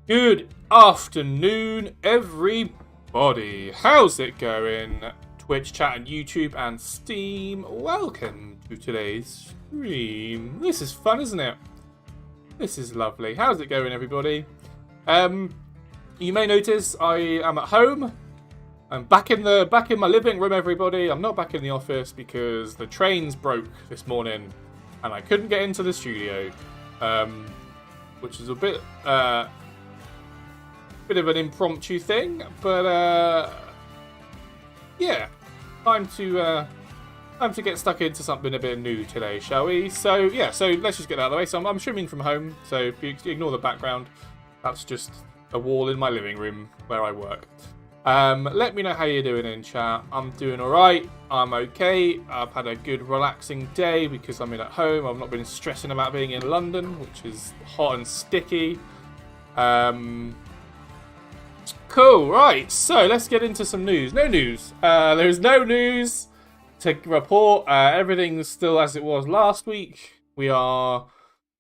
Good afternoon, everybody. How's it going? Twitch, chat, and YouTube, and Steam. Welcome to today's stream. This is fun, isn't it? This is lovely. How's it going, everybody? You may notice I am at home. I'm back in my living room, everybody. I'm not back in the office because the trains broke this morning, and I couldn't get into the studio, which is a bit of an impromptu thing, but yeah, time to get stuck into something a bit new today, shall we? So yeah, so let's just get that out of the way. So I'm streaming from home, so if you ignore the background, that's just a wall in my living room where I work. Let me know how you're doing in chat. I'm doing alright, I'm okay. I've had a good relaxing day because I'm in at home. I've not been stressing about being in London, which is hot and sticky. Cool, right, so let's get into some news. No news. There's no news to report. Everything's still as it was last week. We've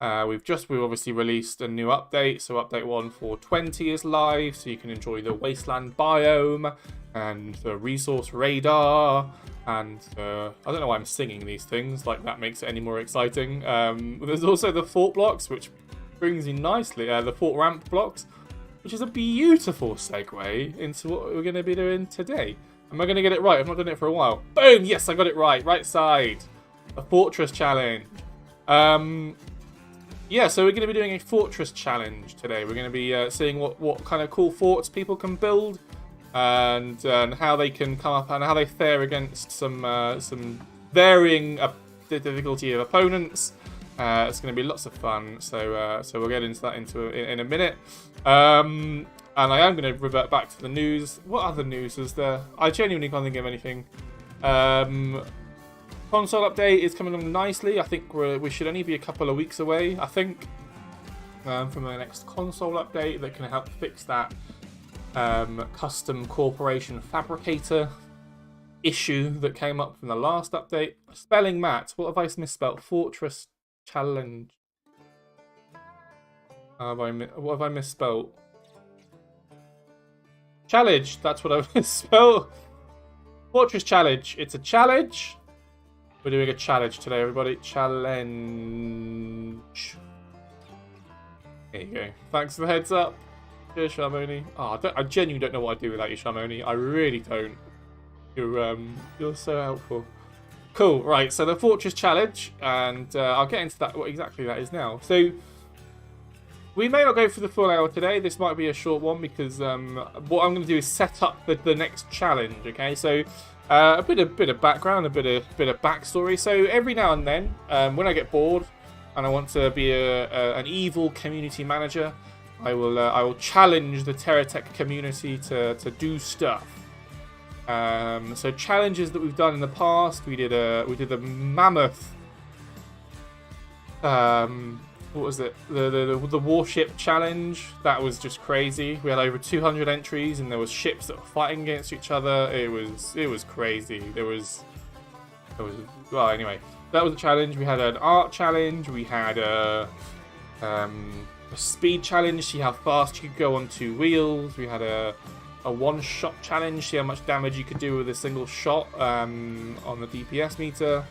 obviously released a new update. So update 1.4.20 is live, so you can enjoy the wasteland biome and the resource radar and I don't know why I'm singing these things, like that makes it any more exciting. There's also the fort blocks, which brings you nicely, the fort ramp blocks, which is a beautiful segue into what we're going to be doing today. Am I going to get it right? I've not done it for a while. Boom! Yes, I got it right. Right side. A fortress challenge. Yeah, so we're going to be doing a fortress challenge today. We're going to be seeing what kind of cool forts people can build and how they can come up and how they fare against some varying difficulty of opponents. It's going to be lots of fun, so we'll get into that in a minute. And I am going to revert back to the news. What other news is there? I genuinely can't think of anything. Console update is coming along nicely. I think we should only be a couple of weeks away, I think, from the next console update that can help fix that custom corporation fabricator issue that came up from the last update. Spelling Matt, what have I misspelled? Fortress Challenge. What have I misspelled? Challenge, that's what I've misspelled. Fortress Challenge. It's a challenge. We're doing a challenge today, everybody. Challenge. There you go. Thanks for the heads up. Cheers, Sharmoni. Oh, I genuinely don't know what I'd do without you, Sharmoni. I really don't. You're so helpful. Cool, right, so the Fortress Challenge, and I'll get into that, what exactly that is now. So, we may not go for the full hour today. This might be a short one because what I'm going to do is set up the next challenge, okay? So, a bit of background, a bit of backstory. So, every now and then, when I get bored and I want to be an evil community manager, I will challenge the TerraTech community to do stuff. So challenges that we've done in the past, we did a mammoth. What was it? The warship challenge. That was just crazy. We had over 200 entries, and there was ships that were fighting against each other. It was crazy. Well, anyway, that was a challenge. We had an art challenge. We had a speed challenge. See how fast you could go on 2 wheels. We had a one-shot challenge, see how much damage you could do with a single shot on the DPS meter.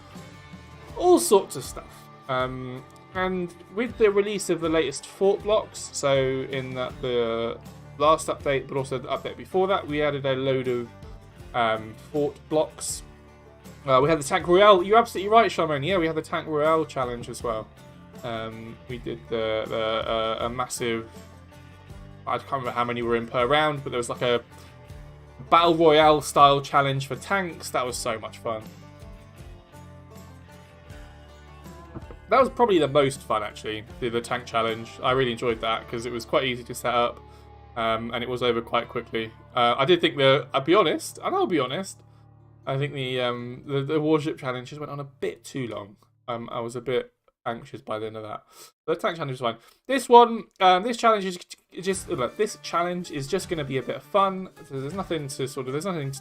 All sorts of stuff. And with the release of the latest fort blocks, so in the last update, but also the update before that, we added a load of fort blocks. We had the Tank Royale. You're absolutely right, Shaman. Yeah, we had the Tank Royale challenge as well. We did a massive... I can't remember how many were in per round, but there was like a Battle Royale style challenge for tanks. That was so much fun. That was probably the most fun, actually, the tank challenge. I really enjoyed that because it was quite easy to set up, and it was over quite quickly. I did think I'll be honest, I think the warship challenge just went on a bit too long. I was a bit anxious by the end of that. The tank challenge is fine. This one, this challenge is just going to be a bit of fun. So there's nothing to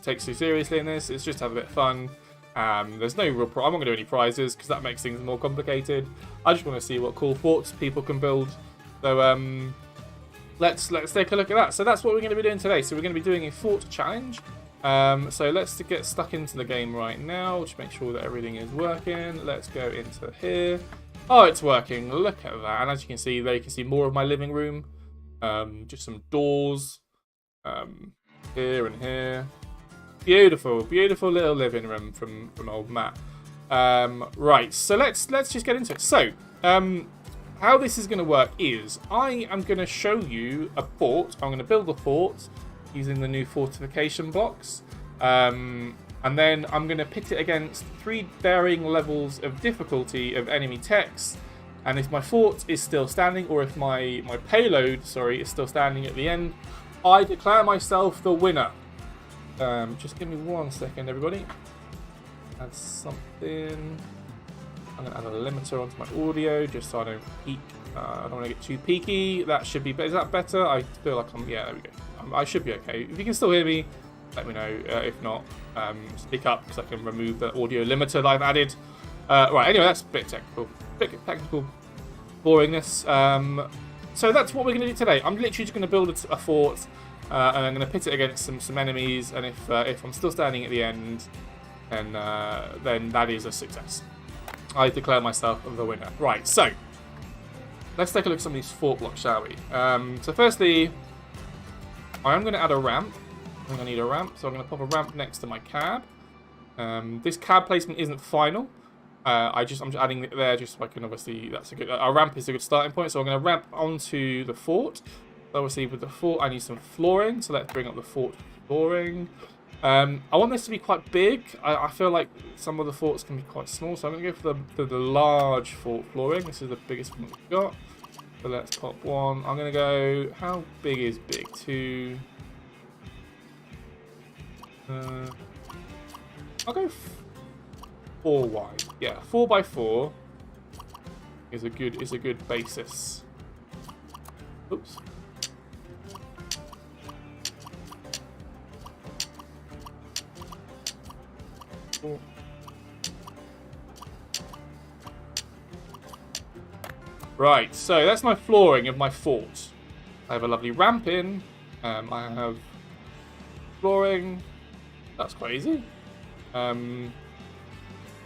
take too seriously in this. It's just to have a bit of fun. There's no real I'm not going to do any prizes because that makes things more complicated. I just want to see what cool forts people can build. So let's take a look at that. So that's what we're going to be doing today. So we're going to be doing a fort challenge. So let's get stuck into the game right now. Just make sure that everything is working. Let's go into here. Oh, it's working. Look at that. And as you can see there, you can see more of my living room. Just some doors here and here. Beautiful, beautiful little living room from old Matt. Right, so let's just get into it. So, how this is going to work is I am going to show you a fort. I'm going to build a fort using the new fortification blocks. And then I'm going to pit it against 3 varying levels of difficulty of enemy techs. And if my fort is still standing, or if my payload, sorry, is still standing at the end, I declare myself the winner. Just give me 1 second, everybody. Add something. I'm going to add a limiter onto my audio, just so I don't peak. I don't want to get too peaky. That should be better. Is that better? I feel like I'm... Yeah, there we go. I should be okay. If you can still hear me, let me know. If not, speak up, because I can remove the audio limiter that I've added. Right, anyway, that's a bit technical. Technical boringness. So that's what we're going to do today. I'm literally just going to build a fort, and I'm going to pit it against some enemies, and if I'm still standing at the end, then that is a success. I declare myself the winner. Right, so let's take a look at some of these fort blocks, shall we? So firstly, I am going to add a ramp. I'm going to need a ramp, so I'm going to pop a ramp next to my cab. This cab placement isn't final. I'm just adding it there just so I can obviously, that's a good, a ramp is a good starting point. So I'm going to ramp onto the fort. So obviously with the fort I need some flooring, so let's bring up the fort flooring. I want this to be quite big. I feel like some of the forts can be quite small, so I'm going to go for the large fort flooring. This is the biggest one we've got. So let's pop one. I'm going to go, how big is big? 2. I'll go 4 wide. Yeah, 4 by 4 is a good basis. Oops. Cool. Right, so that's my flooring of my fort. I have a lovely ramp in. I have flooring. That's crazy.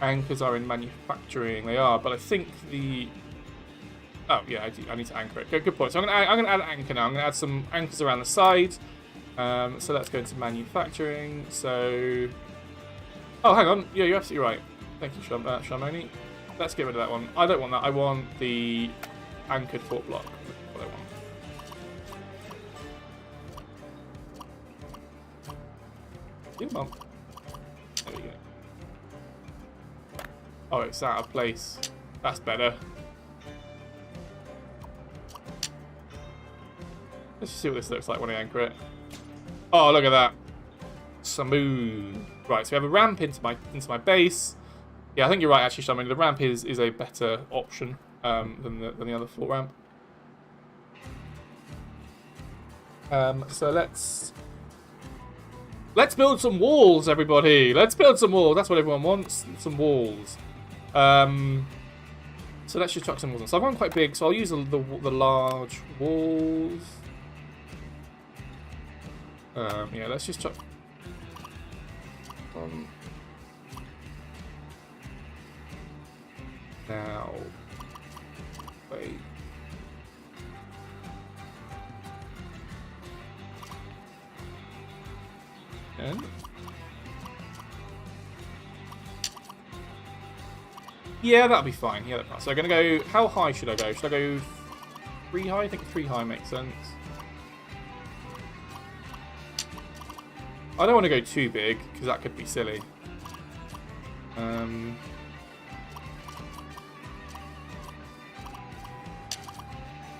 Anchors are in manufacturing. They are, but I think the... Oh, yeah, I need to anchor it. Good point. So I'm going to add an anchor now. I'm going to add some anchors around the side. So let's go into manufacturing. So... Oh, hang on. Yeah, you're absolutely right. Thank you, Shamoni. Let's get rid of that one. I don't want that. I want the anchored fort block. That's what I want. Come on. There we go. Oh, it's out of place. That's better. Let's just see what this looks like when I anchor it. Oh, look at that. Smooth. Right, so we have a ramp into my base. Yeah, I think you're right, actually, Shamoni. The ramp is a better option than the other fort ramp. So let's build some walls, everybody. Let's build some walls. That's what everyone wants. Some walls. So let's just chuck some walls on. So I've gone quite big, so I'll use the large walls. Yeah, let's just chuck. Now, wait. And yeah, that'll be fine. Yeah, that's fine. So I'm gonna go. How high should I go? Should I go 3 high? I think 3 high makes sense. I don't want to go too big because that could be silly.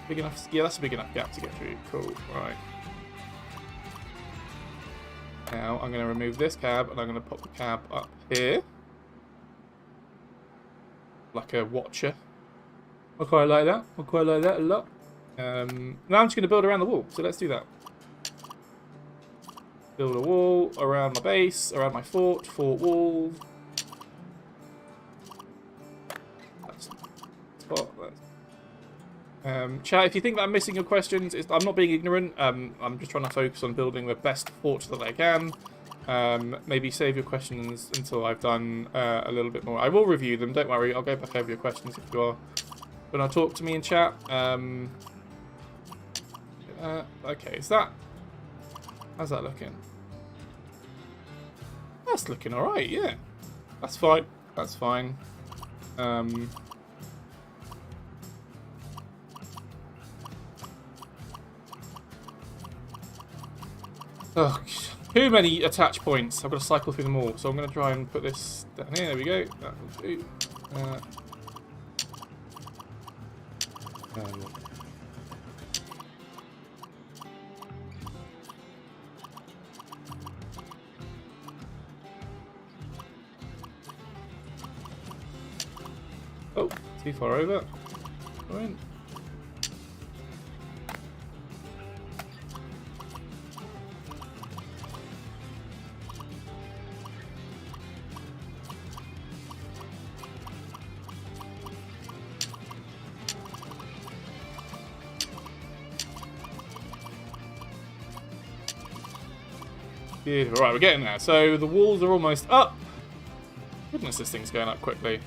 Big enough? Yeah, that's a big enough gap to get through. Cool. Right. Now I'm going to remove this cab and I'm going to pop the cab up here, like a watcher. I quite like that. I quite like that a lot. Now I'm just going to build around the wall. So let's do that. Build a wall around my base, around my fort wall. That's spot. Chat, if you think that I'm missing your questions, I'm not being ignorant. I'm just trying to focus on building the best fort that I can. Maybe save your questions until I've done a little bit more. I will review them, don't worry. I'll go back over your questions if you are. When I talk to me in chat. Okay, is that... How's that looking? That's looking alright, yeah. That's fine. That's fine. Oh, too many attach points. I've got to cycle through them all. So I'm going to try and put this down here. There we go. That will do. Oh, too far over. Go in. Beautiful. Right, we're getting there. So the walls are almost up. Goodness, this thing's going up quickly.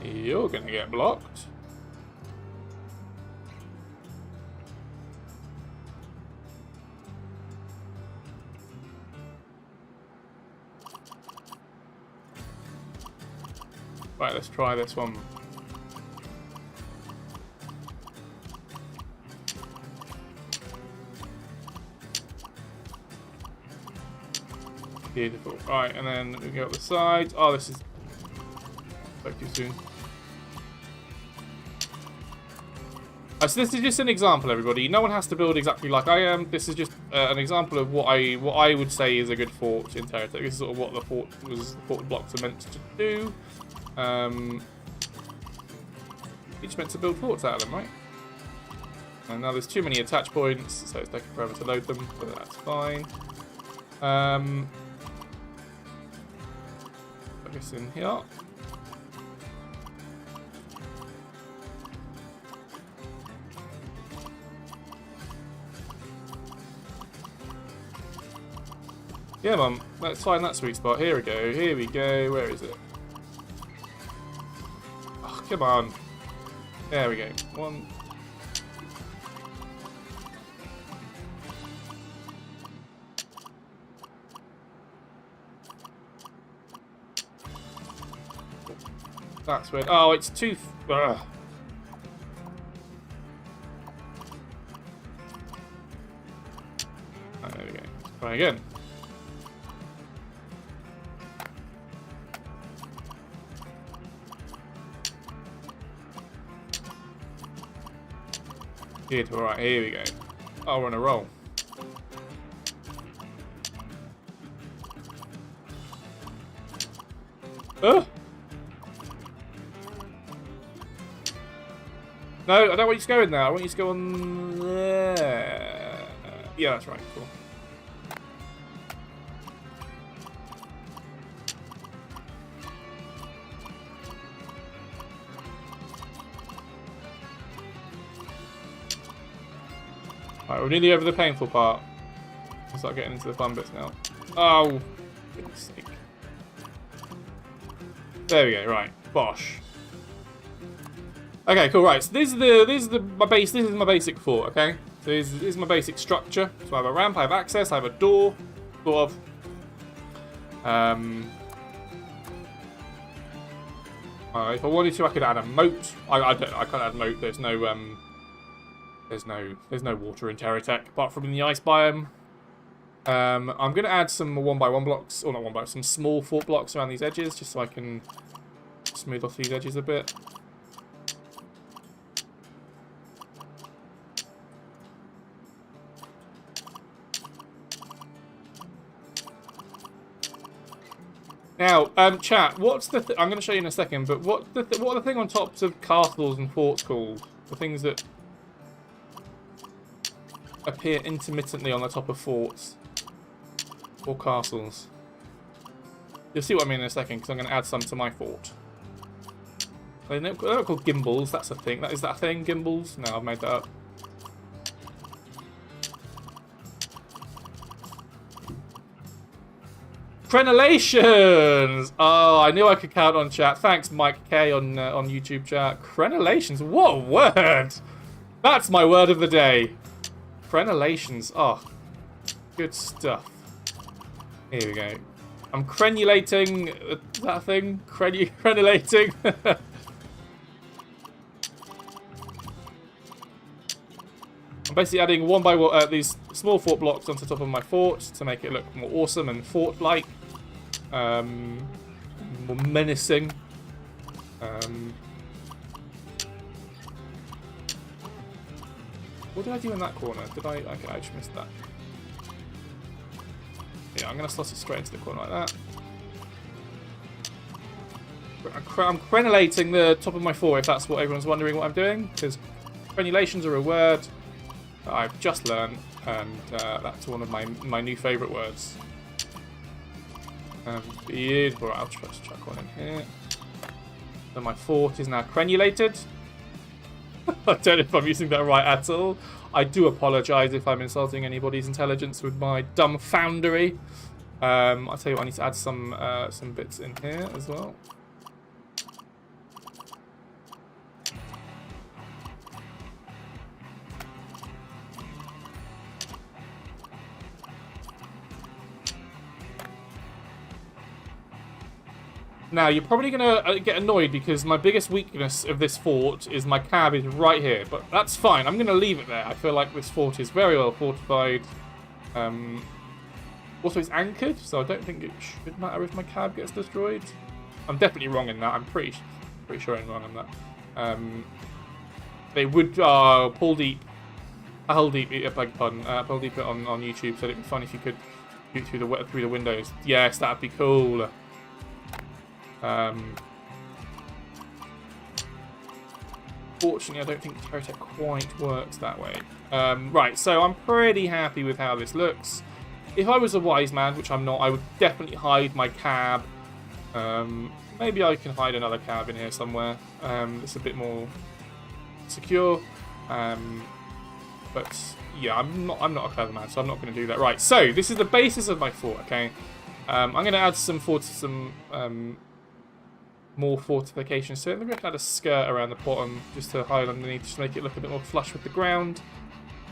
You're going to get blocked. Right, let's try this one. Beautiful. Right, and then we go up the sides. Oh, this is... Spoke too soon. So this is just an example, everybody. No one has to build exactly like I am. This is just an example of what I would say is a good fort in TerraTech. This is sort of what the fort blocks are meant to do. You're just meant to build forts out of them, right? And now there's too many attach points, so it's taking forever to load them, but that's fine. Put this in here. Yeah, Mum, let's find that sweet spot. Here we go, here we go. Where is it? Oh, come on. There we go. One. That's weird. Oh, it's too... Ugh. Oh, there we go. Let's try again. Good, alright, here we go. Oh, we're on a roll. No, I don't want you to go in there. I want you to go on there. Yeah, that's right. Cool. Alright, we're nearly over the painful part. We'll start getting into the fun bits now. Oh, goodness sake. There we go. Right, bosh. Okay, cool. Right, so this is my basic fort. Okay, so this is my basic structure. So I have a ramp, I have access, I have a door, sort of. If I wanted to, I could add a moat. I can't add a moat. There's no water in TerraTech apart from in the ice biome. I'm gonna add some 1x1 blocks, or not 1x, some small fort blocks around these edges, just so I can smooth off these edges a bit. Now, chat, what's the... I'm going to show you in a second, but what are the thing on tops of castles and forts called? The things that appear intermittently on the top of forts or castles. You'll see what I mean in a second, because I'm going to add some to my fort. They're not called gimbals, that's a thing. Is that a thing, gimbals? No, I've made that up. Crenellations! Oh, I knew I could count on chat. Thanks, Mike K on YouTube chat. Crenellations, what a word! That's my word of the day. Crenellations, oh, good stuff. Here we go. I'm crenulating. Is that a thing? Crenulating. I'm basically adding one by one these small fort blocks onto top of my fort to make it look more awesome and fort-like, more menacing. What did I do in that corner? Did I? Okay, I just missed that. Yeah, I'm going to slot it straight into the corner like that. I'm crenulating the top of my fort, if that's what everyone's wondering what I'm doing, because crenulations are a word that I've just learned, and that's one of my new favourite words. Beautiful. I'll just chuck one in here. So my fort is now crenulated. I don't know if I'm using that right at all. I do apologise if I'm insulting anybody's intelligence with my dumb foundery. I'll tell you what, I need to add some bits in here as well. Now, you're probably going to get annoyed because my biggest weakness of this fort is my cab is right here. But that's fine. I'm going to leave it there. I feel like this fort is very well fortified. Also, it's anchored, so I don't think it should matter if my cab gets destroyed. I'm definitely wrong in that. I'm pretty sure I'm wrong on that. They would pull deep. Hull deep, I beg your pardon. Pull deep it on YouTube, so it'd be fun if you could shoot through the windows. Yes, that'd be cool. Fortunately, I don't think TerraTech quite works that way. Right, so I'm pretty happy with how this looks. If I was a wise man, which I'm not, I would definitely hide my cab. Maybe I can hide another cab in here somewhere. It's a bit more secure. But yeah, I'm not a clever man, so I'm not going to do that. Right, so this is the basis of my fort. Okay, I'm going to add some more fortifications to it. Maybe I can add a skirt around the bottom just to hide underneath, just to make it look a bit more flush with the ground.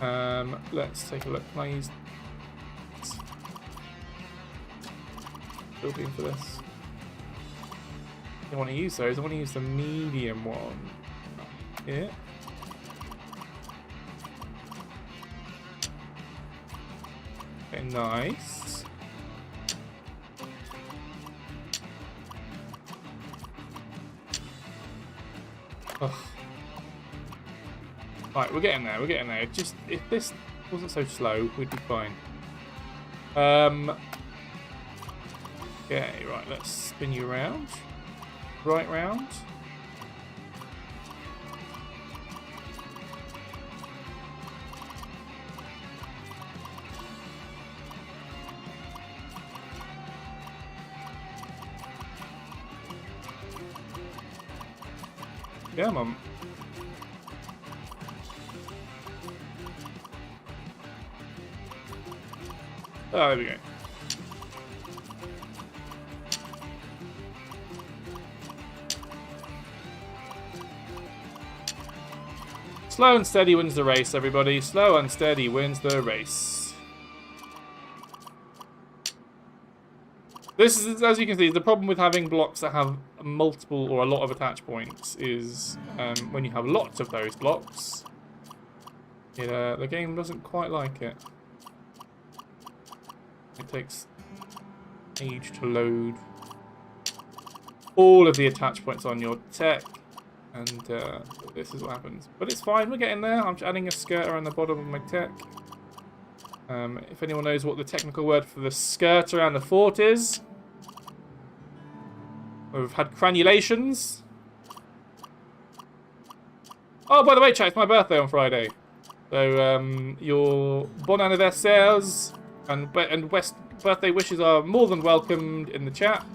Let's take a look. Can I use building for this? I don't want to use those. I want to use the medium one. Here. Okay, nice. Ugh. Right, we're getting there. We're getting there. Just if this wasn't so slow, we'd be fine. Okay, right. Let's spin you around. Right round. Yeah, Mum. Oh, there we go. Slow and steady wins the race, everybody. Slow and steady wins the race. This is, as you can see, the problem with having blocks that have multiple or a lot of attach points is when you have lots of those blocks, the game doesn't quite like it. It takes age to load all of the attach points on your tech, and this is what happens. But it's fine, we're getting there. I'm just adding a skirt around the bottom of my tech. If anyone knows what the technical word for the skirt around the fort is, we've had crenulations. Oh, by the way, chat, it's my birthday on Friday. So your bon anniversaires and birthday wishes are more than welcomed in the chat.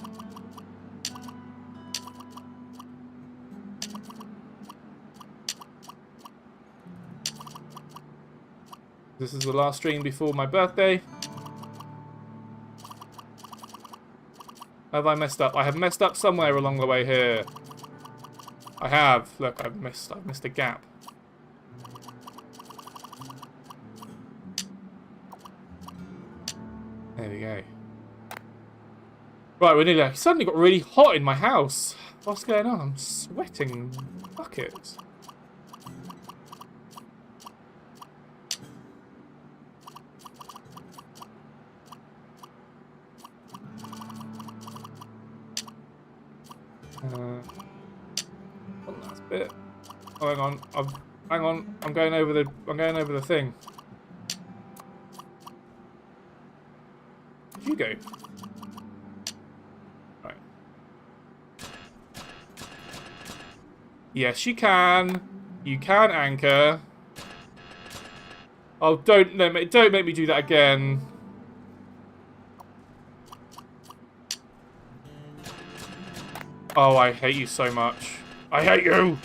This is the last stream before my birthday. Have I messed up? I have messed up somewhere along the way here. I have. Look, I've missed a gap. There we go. Right, we're nearly. It suddenly got really hot in my house. What's going on? I'm sweating buckets. One last bit. Oh, hang on. Hang on. I'm going over the thing. Where'd you go? Right. Yes, you can. You can anchor. Oh, don't make me do that again. Oh, I hate you so much. I hate you!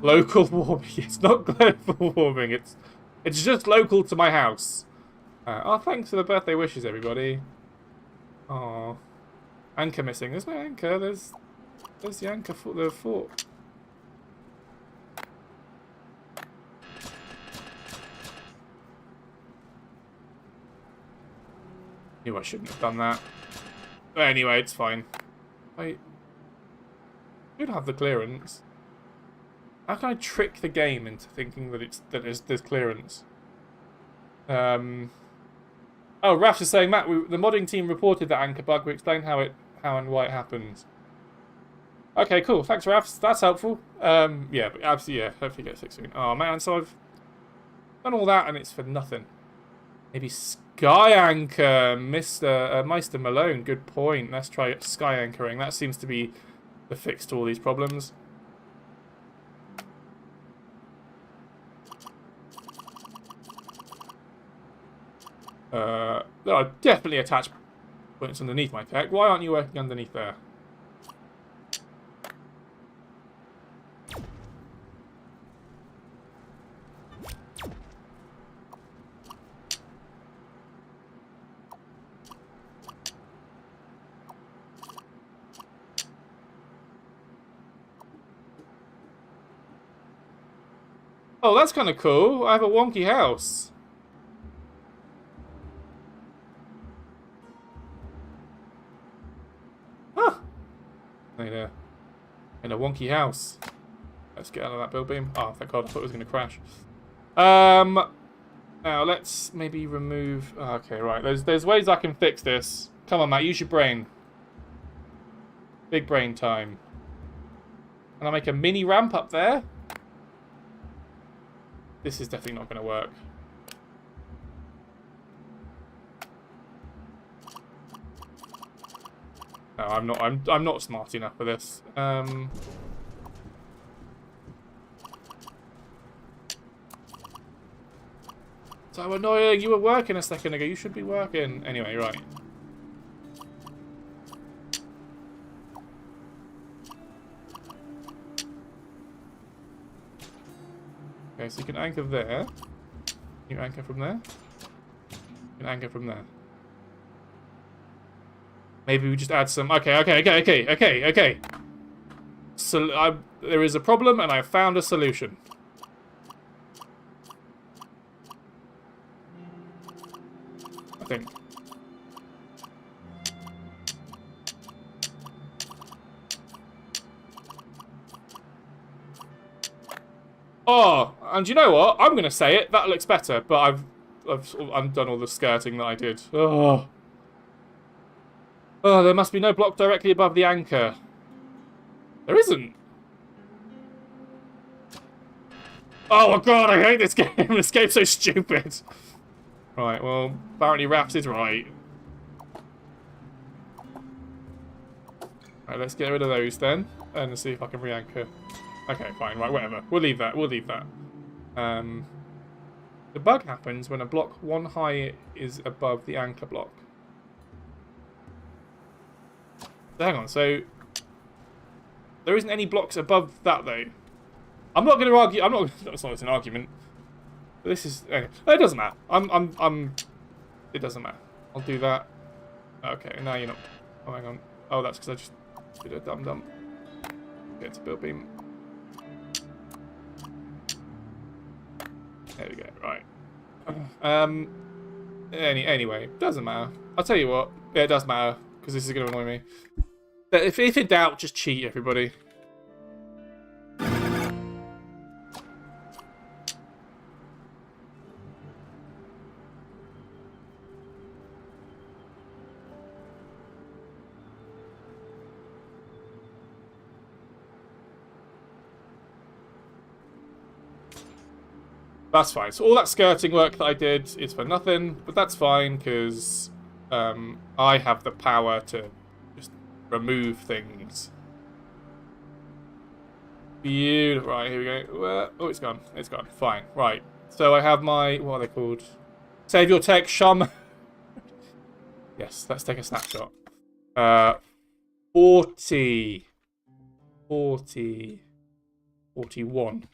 Local warming. It's not global warming. It's just local to my house. Oh, thanks for the birthday wishes, everybody. Oh, anchor missing. There's no anchor. There's the anchor for the fort. Knew I shouldn't have done that. But anyway, it's fine. I should have the clearance. How can I trick the game into thinking that there's clearance? Oh, Raf's is saying, Matt, the modding team reported that anchor bug. We explained how and why it happens. Okay, cool. Thanks, Raf. That's helpful. Yeah, but absolutely, yeah. Hopefully get fixed soon. Oh man, so I've done all that and it's for nothing. Maybe Sky Anchor, Meister Malone. Good point. Let's try Sky Anchoring. That seems to be the fix to all these problems. There are definitely attach points underneath my tech. Why aren't you working underneath there? Oh, that's kind of cool. I have a wonky house. Huh. In a wonky house. Let's get out of that build beam. Oh, thank God. I thought it was going to crash. Now, let's maybe remove... Oh, okay, right. There's ways I can fix this. Come on, Matt. Use your brain. Big brain time. Can I make a mini ramp up there? This is definitely not going to work. No, I'm not smart enough for this. So annoying. You were working a second ago. You should be working. Anyway, right. Okay, so you can anchor there. You anchor from there. You can anchor from there. Maybe we just add some... Okay. So there is a problem, and I've found a solution. I think. Oh, and you know what? I'm going to say it. That looks better, but I've done all the skirting that I did. Oh. Oh, there must be no block directly above the anchor. There isn't. Oh my God, I hate this game. This game's so stupid. Right, well, apparently Raps is right. Right, let's get rid of those then, and see if I can re-anchor. Okay, fine, right, whatever. We'll leave that, The bug happens when a block one high is above the anchor block. So hang on, so there isn't any blocks above that though. I'm not going to argue. That's not an argument. This is... Anyway, it doesn't matter. It doesn't matter. I'll do that. Okay, now you're not... Oh, hang on. Oh, that's because I just did a dum-dum. Get to build beam. There we go, right. Anyway, doesn't matter. I'll tell you what. Yeah, it does matter, because this is going to annoy me. But if in doubt, just cheat, everybody. That's fine. So all that skirting work that I did is for nothing, but that's fine because I have the power to just remove things. Beautiful. Right, here we go. Oh, it's gone. It's gone. Fine. Right. So I have my... What are they called? Save your tech, Shum. Yes, let's take a snapshot. 40. 41.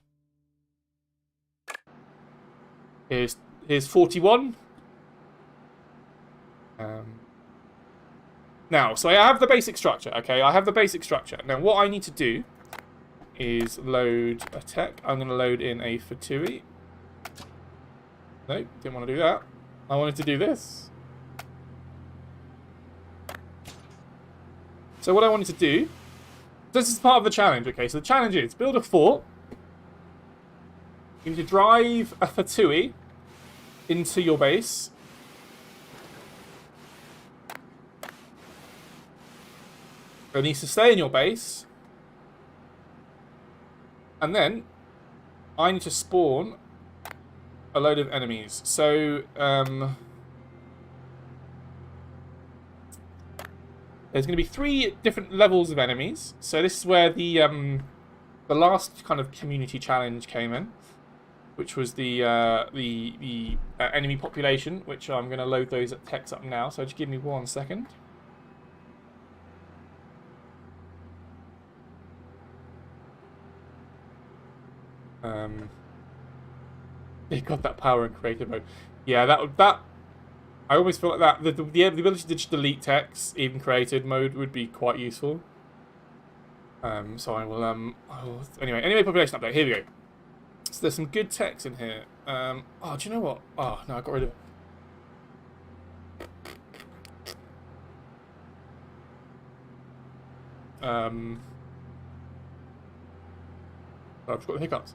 Here's 41. Now, so I have the basic structure, okay? I have the basic structure. Now, what I need to do is load a tech. I'm going to load in a Fatui. No, didn't want to do that. I wanted to do this. So what I wanted to do... This is part of the challenge, okay? So the challenge is build a fort. You need to drive a Fatui into your base. It needs to stay in your base. And then I need to spawn a load of enemies. So there's going to be 3 different levels of enemies. So this is where the last kind of community challenge came in, which was the enemy population, which I'm going to load those techs up now. So just give me 1 second. They got that power in creative mode. Yeah, that I always feel like that the ability to just delete text, even creative mode, would be quite useful. So I will anyway population update. Here we go. So there's some good text in here. Oh, do you know what? Oh no, I got rid of it. I've got the hiccups.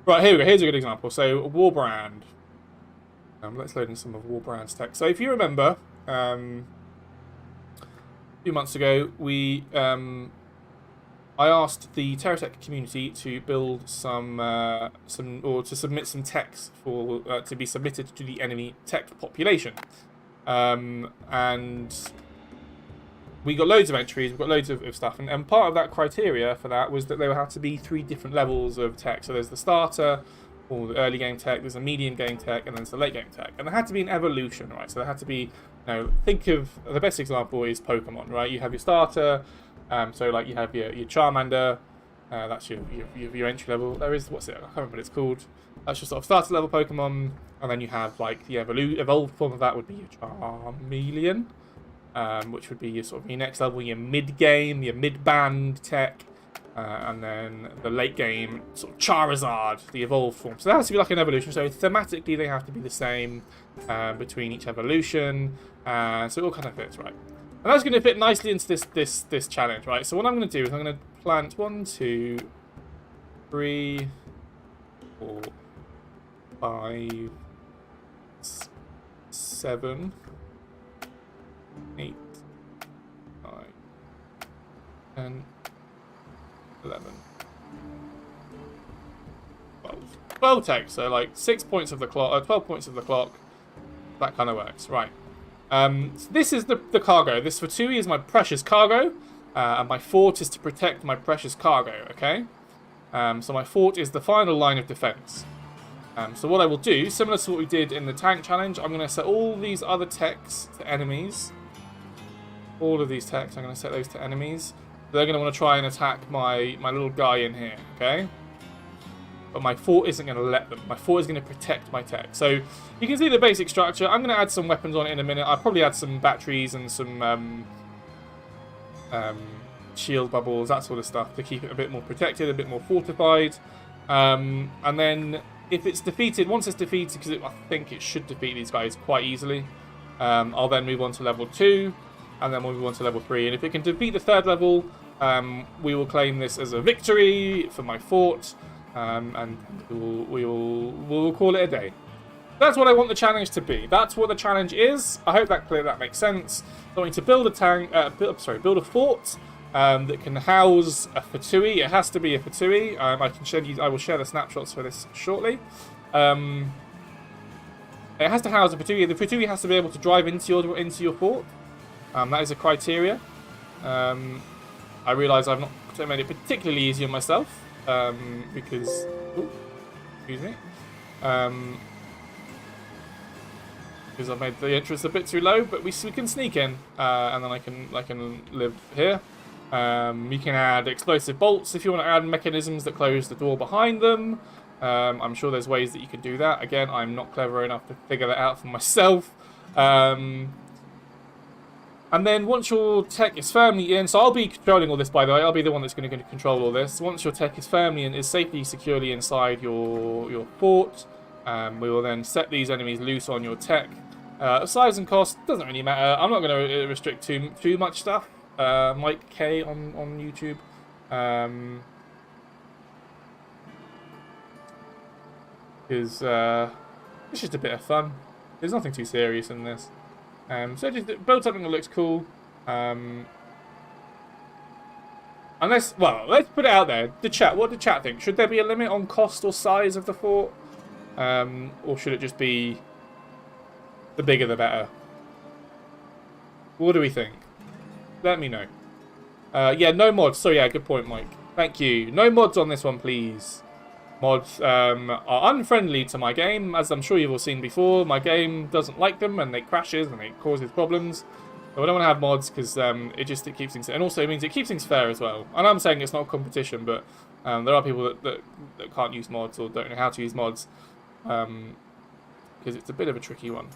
Right, here we go. Here's a good example. So, Warbrand. Let's load in some of Warbrand's text. So, if you remember, a few months ago, I asked the TerraTech community to build or to submit some text for to be submitted to the enemy tech population, and we got loads of entries, we've got loads of stuff, and part of that criteria for that was that there had to be 3 different levels of tech. So there's the starter, or the early game tech, there's a medium game tech, and then there's the late game tech. And there had to be an evolution, right? So there had to be, think of, the best example is Pokemon, right? You have your starter, so like you have your Charmander, that's your entry level. There is, what's it, I can't remember what it's called. That's your sort of starter level Pokemon, and then you have like the evolved form of that would be your Charmeleon. Which would be your sort of your next level, your mid-game, your mid-band tech, and then the late-game sort of Charizard, the evolved form. So that has to be like an evolution. So thematically, they have to be the same between each evolution. So it all kind of fits, right? And that's going to fit nicely into this challenge, right? So what I'm going to do is I'm going to plant 1, 2, 3, 4, 5, 7. 8, 9, 10, 11, 12. 12 text, so like 6 points of the clock, 12 points of the clock. That kind of works, right? So this is the cargo. This Fatui is my precious cargo, and my fort is to protect my precious cargo. Okay, so my fort is the final line of defense. So what I will do, similar to what we did in the tank challenge, I'm going to set all these other techs to enemies. All of these techs, I'm going to set those to enemies. They're going to want to try and attack my little guy in here, okay? but my fort isn't going to let them. My fort is going to protect my tech. So you can see the basic structure. I'm going to add some weapons on it in a minute. I'll probably add some batteries and some shield bubbles, that sort of stuff, to keep it a bit more protected, a bit more fortified. And then if it's defeated, once it's defeated, because I think it should defeat these guys quite easily, I'll then move on to level 2, and then we'll move on to level 3. And if it can defeat the 3rd level, we will claim this as a victory for my fort, and we will call it a day. That's what I want the challenge to be. That's what the challenge is. I hope that makes sense. I want you to build a build a fort that can house a fatui. It has to be a fatui. I will share the snapshots for this shortly. It has to house a fatui. The fatui has to be able to drive into your fort. That is a criteria. I realise I've not made it particularly easy on myself because, excuse me, because I've made the entrance a bit too low. But we can sneak in, and then I can live here. You can add explosive bolts if you want to add mechanisms that close the door behind them. I'm sure there's ways that you can do that. Again, I'm not clever enough to figure that out for myself. And then once your tech is firmly in, so I'll be controlling all this, by the way. I'll be the one that's going to control all this. Once your tech is firmly and is safely, securely inside your fort, we will then set these enemies loose on your tech. Size and cost doesn't really matter. I'm not going to restrict too much stuff. Mike K on YouTube. Because it's just a bit of fun. There's nothing too serious in this. So just build something that looks cool. Unless, well, let's put it out there. What did the chat think? Should there be a limit on cost or size of the fort? Or should it just be the bigger the better? What do we think? Let me know. Yeah, no mods. So yeah, good point, Mike. Thank you. No mods on this one, please. Mods are unfriendly to my game, as I'm sure you've all seen before. My game doesn't like them, and it crashes, and it causes problems. So I don't want to have mods, because it keeps things... And also it means it keeps things fair as well. And I'm saying it's not a competition, but there are people that can't use mods, or don't know how to use mods. Because it's a bit of a tricky one.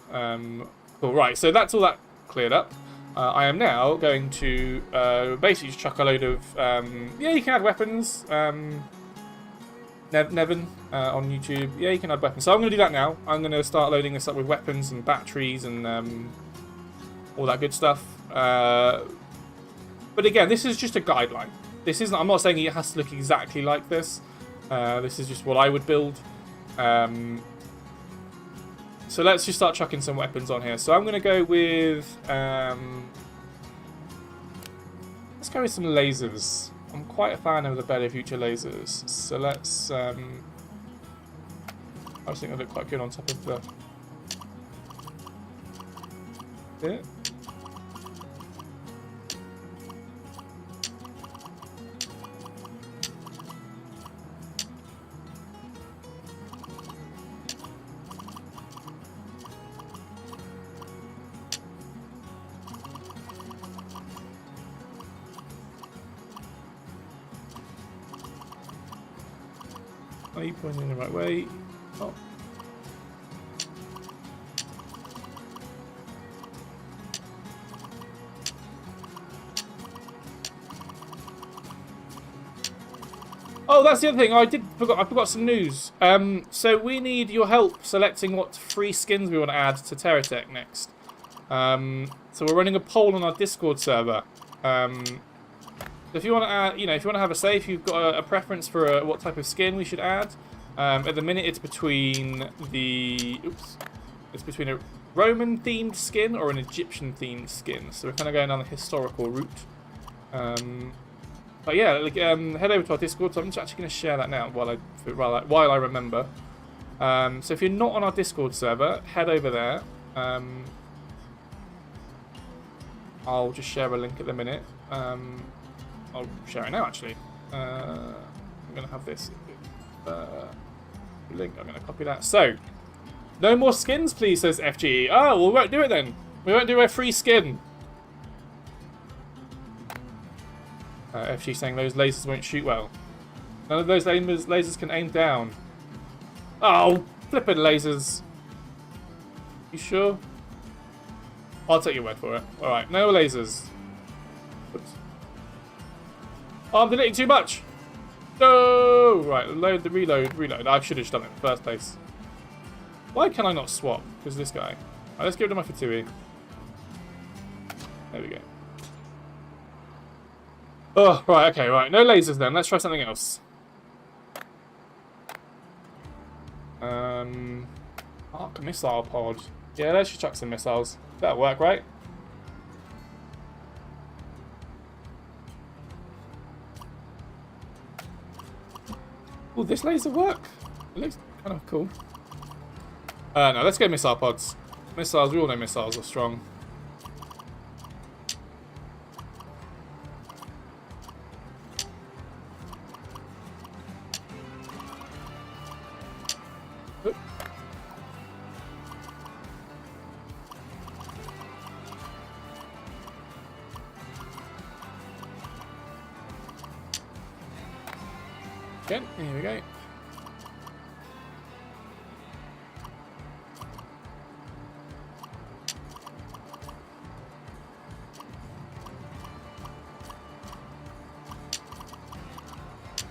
Cool, right, so that's all that cleared up. I am now going to basically just chuck a load of... yeah, you can add weapons. Nevin on YouTube. Yeah, you can add weapons. So I'm going to do that now. I'm going to start loading this up with weapons and batteries and all that good stuff. But again, this is just a guideline. This isn't. I'm not saying it has to look exactly like this. This is just what I would build. So let's just start chucking some weapons on here. So I'm going to go with... let's go with some lasers. I'm quite a fan of the Better Future lasers, so let's. I just think they look quite good on top of the. Yeah. Are you pointing the right way? Oh. Oh, that's the other thing. I forgot some news. So we need your help selecting what free skins we want to add to TerraTech next. So we're running a poll on our Discord server. If you want to add, if you want to have a say, if you've got a preference for what type of skin we should add, at the minute it's between it's between a Roman-themed skin or an Egyptian-themed skin. So we're kind of going down the historical route. But yeah, head over to our Discord. So I'm actually going to share that now while I remember. So if you're not on our Discord server, head over there. I'll just share a link at the minute. I'll share it now, actually. I'm going to have this link. I'm going to copy that. So, no more skins, please, says FGE. Oh, well, we won't do it then. We won't do a free skin. FG saying those lasers won't shoot well. None of those lasers can aim down. Oh, flippin' lasers. You sure? I'll take your word for it. Alright, no lasers. Oops. Oh, I'm deleting too much. No! Right, load the reload. I should have done it in the first place. Why can I not swap? Because this guy. Right, let's get rid of my Fatui. There we go. Oh, right, okay, right. No lasers then. Let's try something else. Arc missile pod. Yeah, let's just chuck some missiles. That'll work, right? Will this laser work? It looks kind of cool. No, let's go missile pods. Missiles, we all know missiles are strong. Oop. Again, here we go.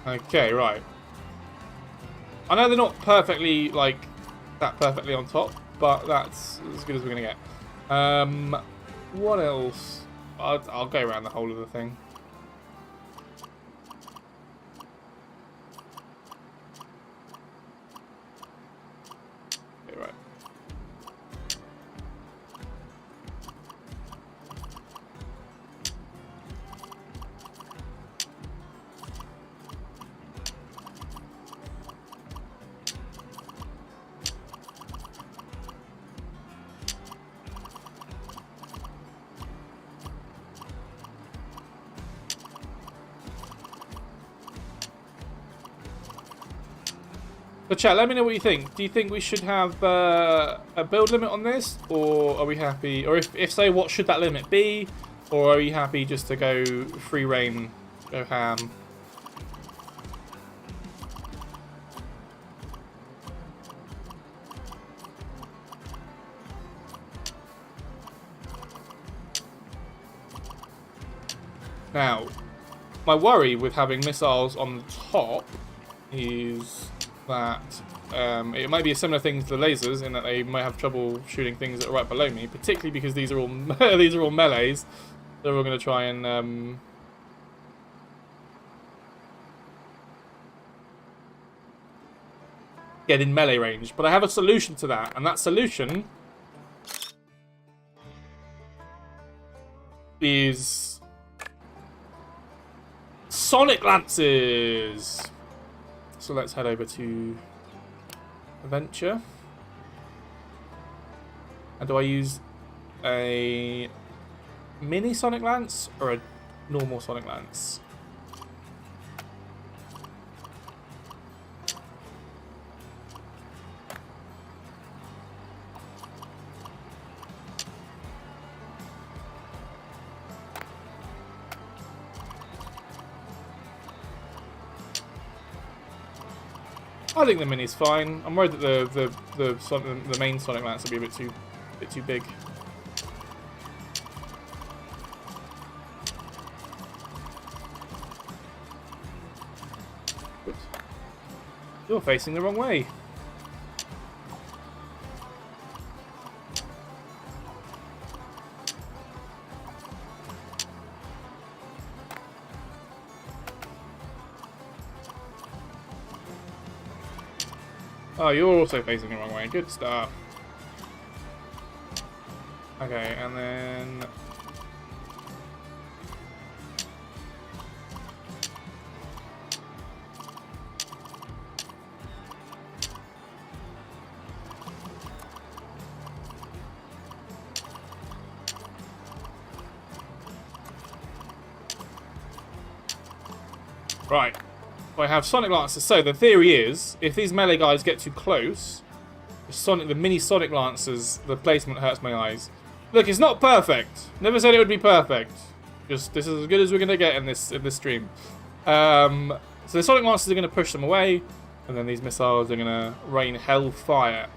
Okay, right. I know they're not perfectly, like, that perfectly on top, but that's as good as we're going to get. What else? I'll go around the whole of the thing. Okay, right. So chat, let me know what you think. Do you think we should have a build limit on this? Or are we happy? Or if so, what should that limit be? Or are you happy just to go free reign, go ham? Now, my worry with having missiles on the top is that it might be a similar thing to the lasers in that they might have trouble shooting things that are right below me, particularly because these are all these are all melees. So we're going to try and get in melee range. But I have a solution to that, and that solution is Sonic Lances. So let's head over to Adventure. And do I use a mini Sonic Lance or a normal Sonic Lance? I think the mini's fine. I'm worried that the main Sonic Lance will be a bit too big. Oops. You're facing the wrong way. Oh, you're also facing the wrong way. Good start. Okay, and then... Right. I have Sonic Lancers. So the theory is, if these melee guys get too close, the mini Sonic Lancers, the placement hurts my eyes. Look, it's not perfect. Never said it would be perfect. Just this is as good as we're gonna get in this stream. So the Sonic Lancers are gonna push them away. And then these missiles are going to rain hellfire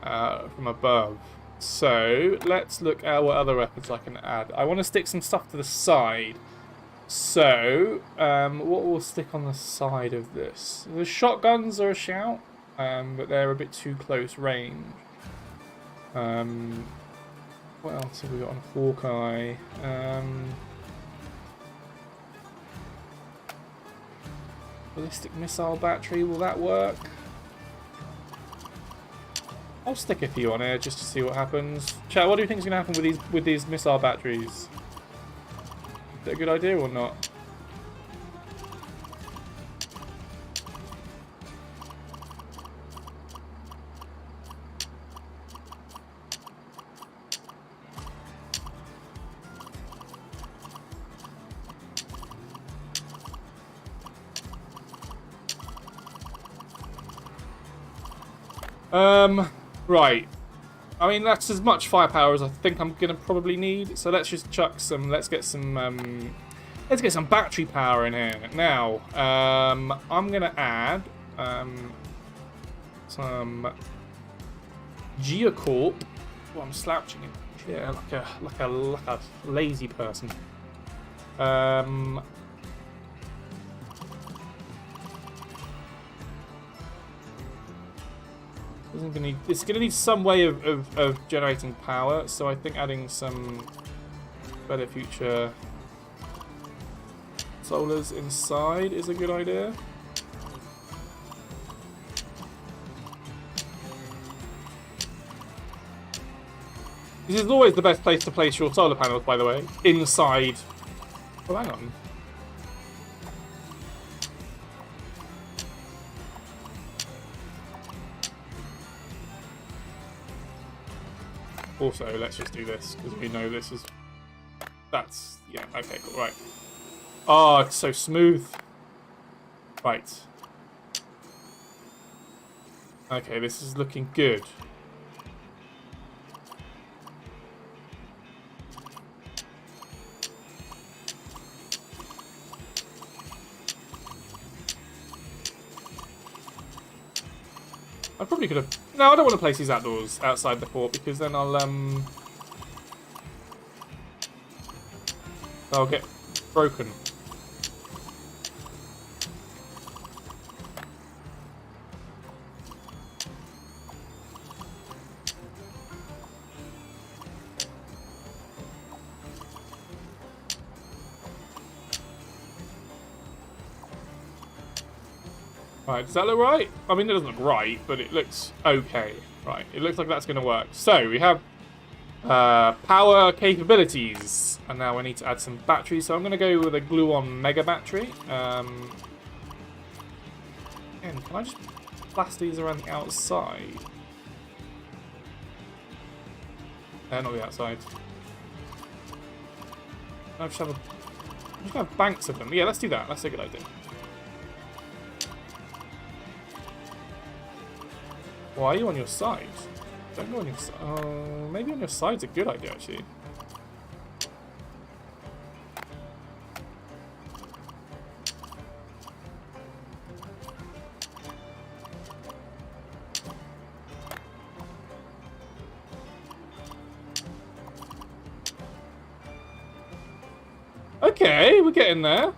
from above. So let's look at what other weapons I can add. I want to stick some stuff to the side. So what will stick on the side of this? The shotguns are a shout, but they're a bit too close range. What else have we got on Hawkeye? Ballistic missile battery, will that work? I'll stick a few on here just to see what happens. Chat, what do you think is going to happen with these missile batteries? Is that a good idea or not? Right. I mean, that's as much firepower as I think I'm gonna probably need. So let's just chuck some. Let's get some battery power in here now. I'm gonna add some Geocorp. Oh, I'm slouching in the chair like a lazy person. It's going to need some way of generating power, so I think adding some better future solars inside is a good idea. This is always the best place to place your solar panels, by the way. Inside. Oh, hang on. Also, let's just do this, because we know this is... That's... Yeah, okay, cool, right. Oh, it's so smooth. Right. Okay, this is looking good. I probably could have... No, I don't want to place these outdoors, outside the fort, because then I'll get broken. Right, does that look right? I mean, it doesn't look right, but it looks okay. Right, it looks like that's going to work. So, we have power capabilities. And now we need to add some batteries. So I'm going to go with a Gluon Mega Battery. Again, can I just blast these around the outside? Not the outside. I just have banks of them. Yeah, let's do that. That's a good idea. Why are you on your side? Don't go on your side. Maybe on your side's a good idea, actually. Okay, we're getting there.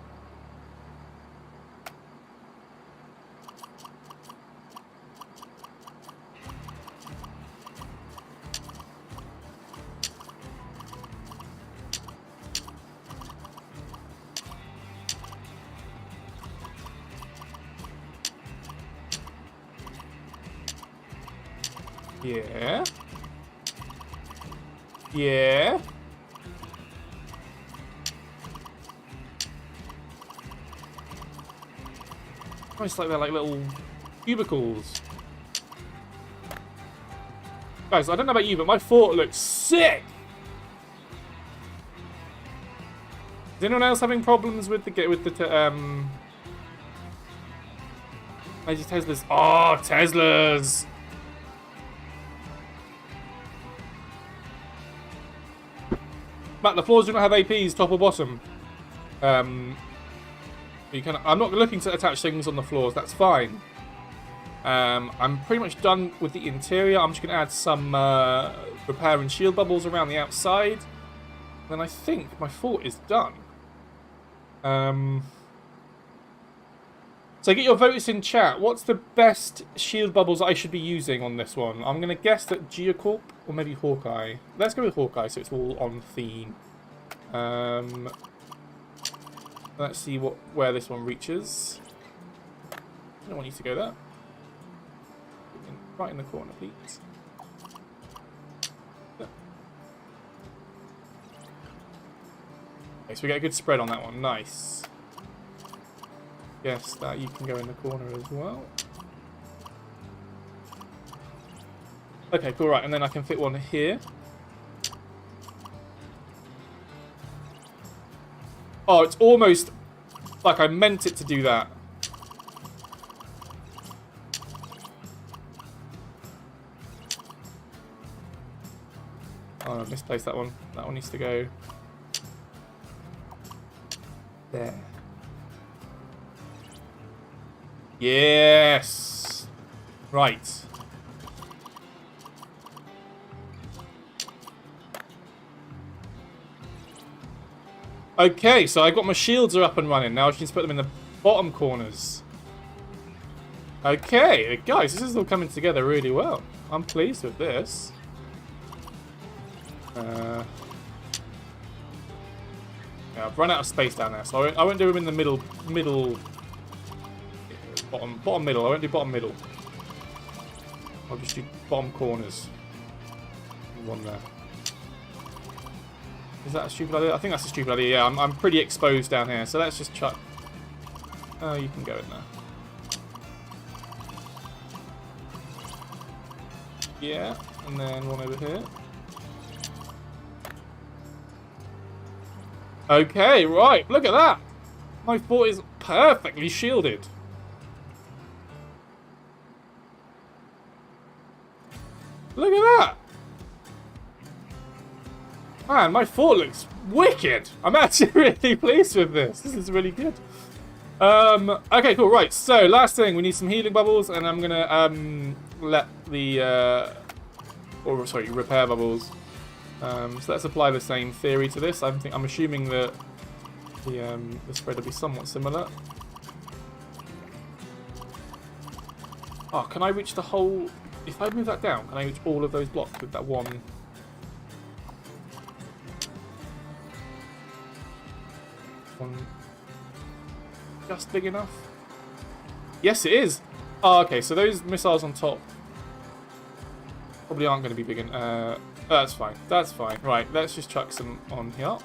Yeah. Yeah. Almost like they're like little cubicles. Guys, I don't know about you, but my fort looks sick. Is anyone else having problems with the Major Teslas? Oh, Teslas! Matt, the floors do not have APs, top or bottom. You can. I'm not looking to attach things on the floors. That's fine. I'm pretty much done with the interior. I'm just going to add some repair and shield bubbles around the outside. Then I think my fort is done. So get your votes in chat. What's the best shield bubbles I should be using on this one? I'm going to guess that Geocorp or maybe Hawkeye. Let's go with Hawkeye so it's all on theme. Let's see where this one reaches. I don't want you to go there. Right in the corner, please. There. Okay, so we get a good spread on that one. Nice. Yes, that you can go in the corner as well. Okay, cool, right, and then I can fit one here. Oh, it's almost like I meant it to do that. Oh, I misplaced that one. That one needs to go there. Yes! Right. Okay, so I got my shields are up and running. Now I just need to put them in the bottom corners. Okay, guys, this is all coming together really well. I'm pleased with this. Yeah, I've run out of space down there, so I won't do them in the middle, bottom middle. I won't do bottom middle. I'll just do bottom corners. One there. Is that a stupid idea? I think that's a stupid idea. Yeah, I'm pretty exposed down here, so let's just chuck. Oh, you can go in there. Yeah, and then one over here. Okay, right. Look at that. My fort is perfectly shielded. Look at that. Man, my fort looks wicked. I'm actually really pleased with this. This is really good. Okay, cool. Right. So, last thing. We need some healing bubbles, and I'm going to let the... repair bubbles. So let's apply the same theory to this. I'm assuming that the spread will be somewhat similar. Oh, can I reach the whole... If I move that down, can I reach all of those blocks with that one? One just big enough? Yes, it is. Oh, okay, so those missiles on top probably aren't going to be big enough. That's fine. That's fine. Right, let's just chuck some on here.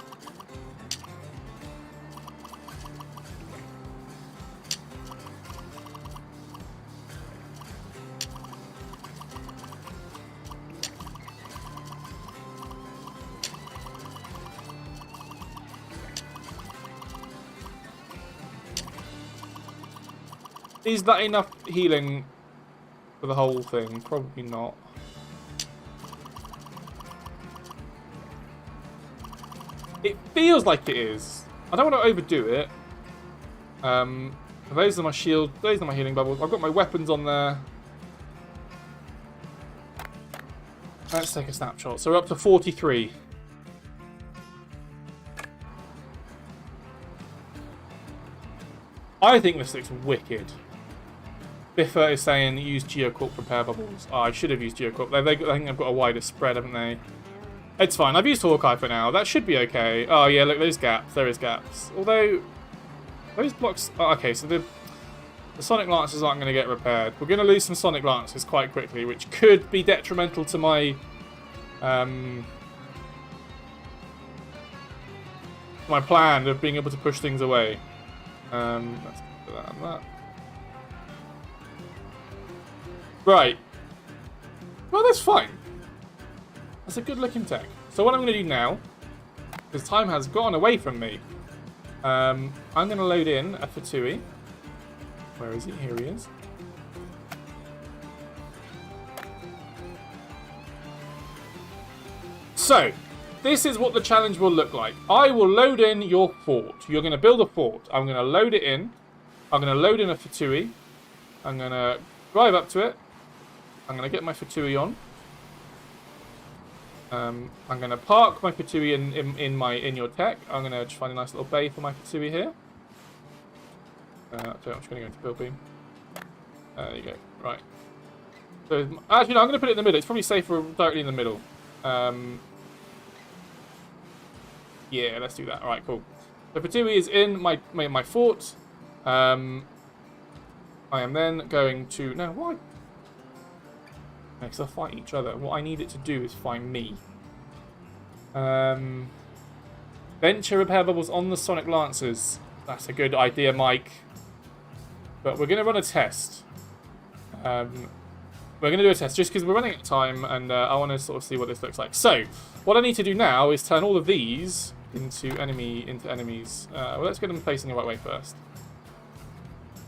Is that enough healing for the whole thing? Probably not. It feels like it is. I don't want to overdo it. Those are my shield. Those are my healing bubbles. I've got my weapons on there. Let's take a snapshot. So we're up to 43. I think this looks wicked. Biffa is saying use Geocorp repair bubbles. Oh, I should have used Geocorp. I think they've got a wider spread, haven't they? It's fine. I've used Hawkeye for now. That should be okay. Oh, yeah, look, those gaps. There is gaps. Although, those blocks... Oh, okay, so the Sonic Lancers aren't going to get repaired. We're going to lose some Sonic Lancers quite quickly, which could be detrimental to my... my plan of being able to push things away. Let's put that on that. Right. Well, that's fine. That's a good looking tech. So what I'm going to do now, because time has gone away from me, I'm going to load in a Fatui. Where is he? Here he is. So, this is what the challenge will look like. I will load in your fort. You're going to build a fort. I'm going to load it in. I'm going to load in a Fatui. I'm going to drive up to it. I'm going to get my Fatui on. I'm going to park my Fatui in your tech. I'm going to just find a nice little bay for my Fatui here. So I'm just going to go into build beam. There you go. Right. So actually, no, I'm going to put it in the middle. It's probably safer directly in the middle. Yeah, let's do that. All right, cool. So Fatui is in my fort. I am then going to... No, why? Because they'll fight each other. What I need it to do is find me. Venture repair bubbles on the Sonic Lancers. That's a good idea, Mike. But we're going to run a test. We're going to do a test just because we're running out of time and I want to sort of see what this looks like. So, what I need to do now is turn all of these into enemies. Well, let's get them facing the right way first.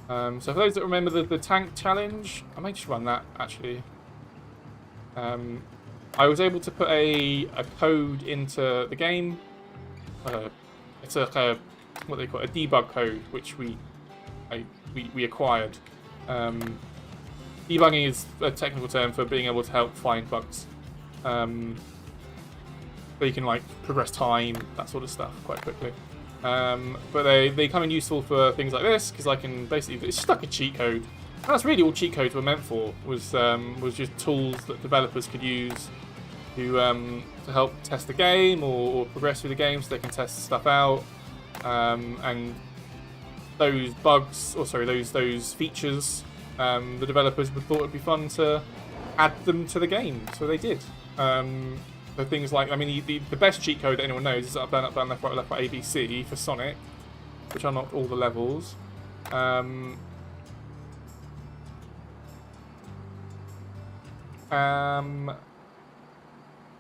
So for those that remember the tank challenge, I may just run that actually. I was able to put a code into the game. It's a what they call it, a debug code, which we acquired. Debugging is a technical term for being able to help find bugs. So you can like progress time, that sort of stuff quite quickly. But they come in useful for things like this because I can basically, it's just like a cheat code. And that's really all cheat codes were meant for, was just tools that developers could use to help test the game or progress through the game so they can test stuff out. And those bugs, or sorry, those features, the developers thought it'd be fun to add them to the game, so they did. So things like, I mean, the best cheat code that anyone knows is up, down, left, right, ABC for Sonic, which unlocked all the levels.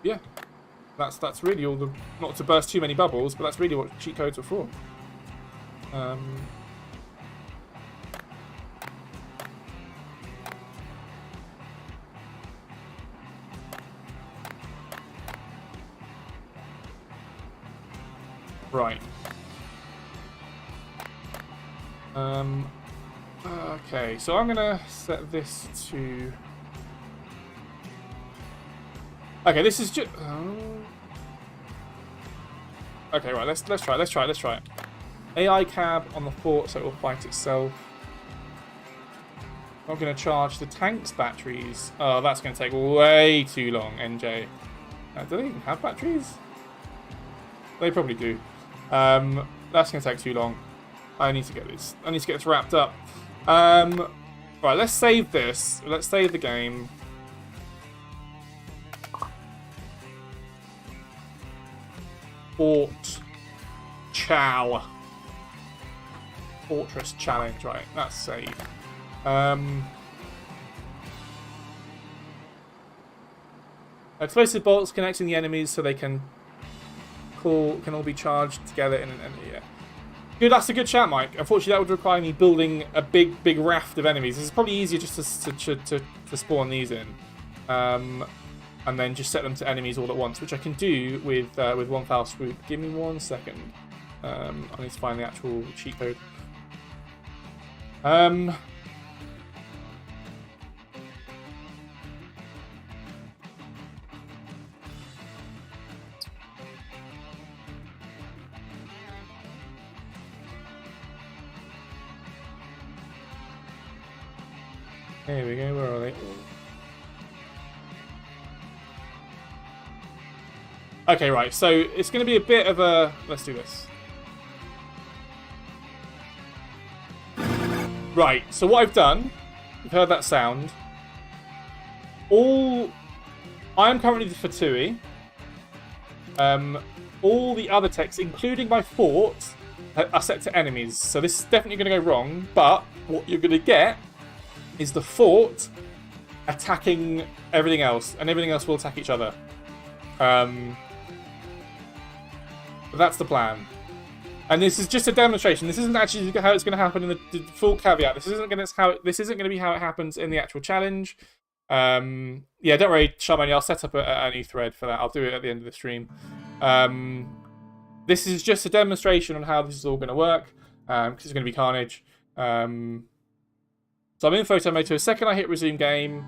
Yeah, that's really all the, not to burst too many bubbles, but that's really what cheat codes are for. Right. Okay, so I'm gonna set this to. Okay, this is just. Okay, right. Let's try it. AI cab on the fort, so it will fight itself. I'm gonna charge the tank's batteries. Oh, that's gonna take way too long. NJ. Do they even have batteries? They probably do. That's gonna take too long. I need to get this wrapped up. Right, let's save this. Let's save the game. Fortress challenge, right? That's saved. Explosive bolts connecting the enemies so they can all be charged together in an enemy. Yeah. Good, that's a good chat, Mike. Unfortunately, that would require me building a big raft of enemies. This is probably easier just to spawn these in, and then just set them to enemies all at once, which I can do with one foul swoop. Give me 1 second. I need to find the actual cheat code. Here we go, where are they? Okay, right, so it's going to be a bit of a... Let's do this. Right, so what I've done, you've heard that sound. I am currently the Fatui. All the other techs, including my fort, are set to enemies. So this is definitely going to go wrong, but what you're going to get is the fort attacking everything else, and everything else will attack each other. But that's the plan. And this is just a demonstration. This isn't actually how it's going to happen in the full caveat. This isn't going to be how it happens in the actual challenge. Yeah, don't worry, Charmaine. I'll set up a new thread for that. I'll do it at the end of the stream. This is just a demonstration on how this is all going to work, because it's going to be carnage. So I'm in photo mode. So the second I hit resume game,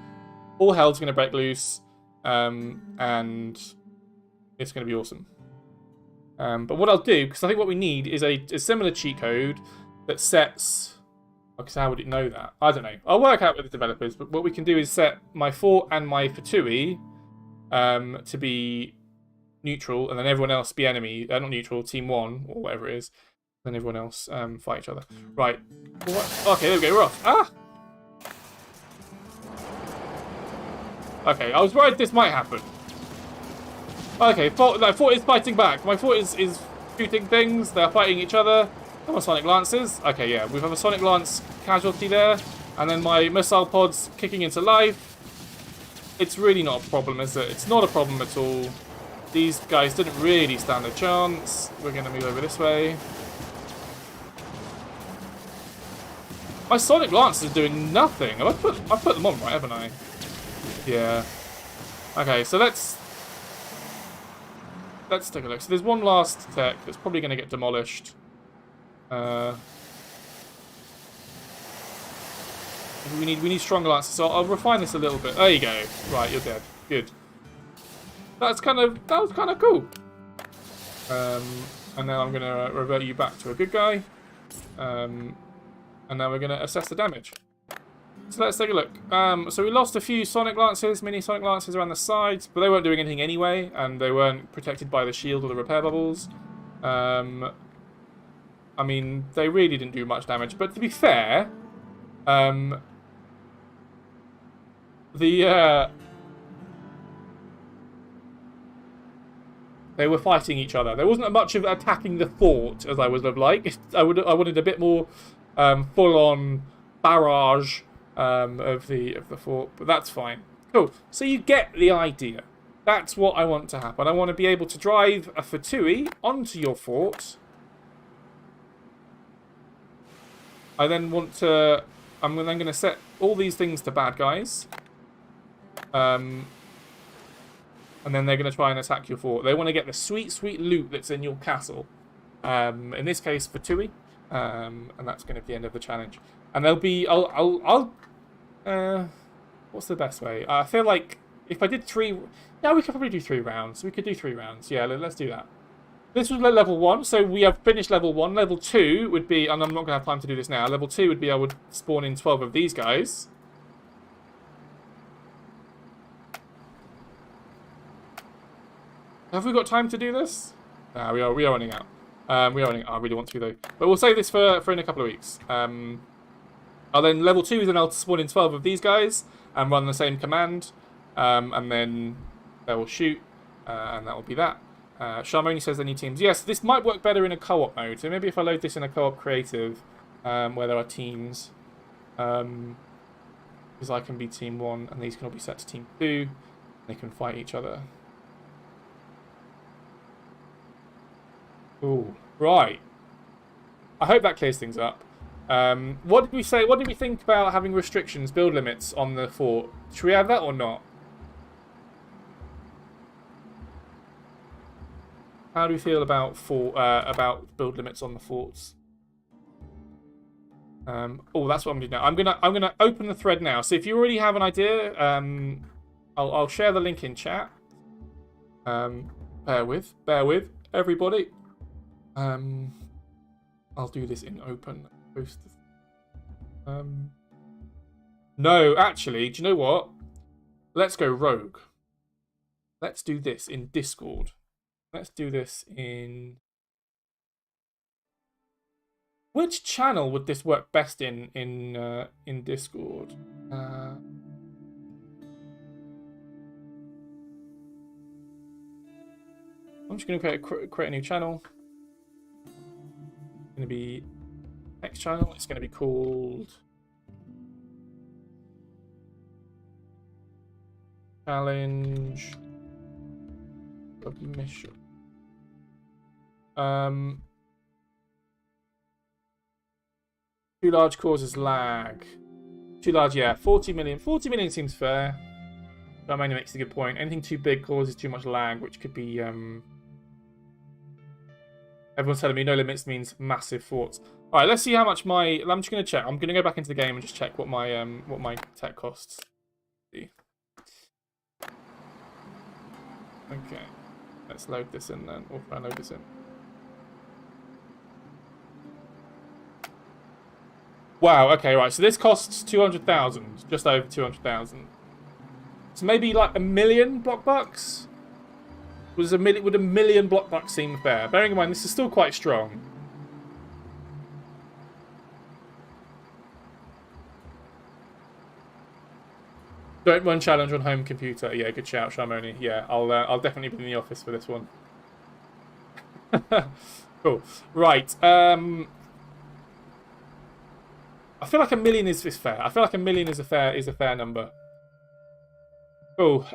all hell's going to break loose, and it's going to be awesome. But what I'll do, because I think what we need is a similar cheat code that sets... Because how would it know that? I don't know. I'll work out with the developers, but what we can do is set my fort and my Fatui to be neutral, and then everyone else be enemy. Not neutral, team 1, or whatever it is. Then everyone else fight each other. Right. What? Okay, there we go. We're off. Ah! Okay, I was worried this might happen. Okay, fort is fighting back. My fort is shooting things. They're fighting each other. Come on, Sonic Lances. Okay, yeah, we have a Sonic Lance casualty there. And then my missile pods kicking into life. It's really not a problem, is it? It's not a problem at all. These guys didn't really stand a chance. We're going to move over this way. My Sonic Lance is doing nothing. Have I put them on right, haven't I? Yeah. Okay, so let's take a look. So there's one last tech that's probably going to get demolished. We need stronger lances, so I'll refine this a little bit. There you go. Right, you're dead. Good. That was kind of cool. And now I'm going to revert you back to a good guy. And now we're going to assess the damage. So let's take a look. So we lost a few Sonic Lances, mini Sonic Lances around the sides, but they weren't doing anything anyway, and they weren't protected by the shield or the repair bubbles. I mean, they really didn't do much damage, but to be fair, they were fighting each other. There wasn't much of attacking the fort as I would have liked. I wanted a bit more full-on barrage of the fort, but that's fine. Cool. So you get the idea. That's what I want to happen. I want to be able to drive a Fatui onto your fort. I then want to... I'm then going to set all these things to bad guys. And then they're going to try and attack your fort. They want to get the sweet, sweet loot that's in your castle. In this case, Fatui. And that's going to be the end of the challenge. And there'll be... what's the best way? I feel like if I did 3... Yeah, we could probably do 3 rounds. We could do 3 rounds. Yeah, let's do that. This was level 1, so we have finished level 1. Level 2 would be... And I'm not going to have time to do this now. Level 2 would be I would spawn in 12 of these guys. Have we got time to do this? Nah, we are running out. We are running out. I really want to, though. But we'll save this for in a couple of weeks. I'll then level 2 is then I'll spawn in 12 of these guys and run the same command. And then they will shoot. And that will be that. Sharmoni says they need teams. Yes, this might work better in a co-op mode. So maybe if I load this in a co-op creative, where there are teams, because I can be team 1 and these can all be set to team 2. They can fight each other. Ooh, right. I hope that clears things up. What did we say? What did we think about having restrictions, build limits on the fort? Should we have that or not? How do we feel about build limits on the forts? Oh, that's what I'm doing now. I'm gonna open the thread now. So if you already have an idea, I'll share the link in chat. Bear with everybody. I'll do this in open. Post. No, actually, do you know what? Let's go rogue. Let's do this in Discord. Let's do this in... Which channel would this work best in Discord? I'm just going to create a new channel. It's going to be next channel. It's going to be called Challenge Submission. Too large causes lag. Too large, yeah. 40 million. 40 million seems fair. That only makes a good point. Anything too big causes too much lag, which could be... Everyone's telling me no limits means massive forts. All right, let's see how much my. I'm just gonna check. I'm gonna go back into the game and just check what my tech costs. Okay, let's load this in then. Or try and load this in. Wow. Okay. Right. So this costs 200,000, just over 200,000. So maybe like a million block bucks. Would a million block bucks seem fair? Bearing in mind this is still quite strong. Don't run challenge on home computer. Yeah, good shout, Sharmoni. Yeah, I'll definitely be in the office for this one. Cool. Right. I feel like a million is fair. I feel like a million is a fair number. Cool.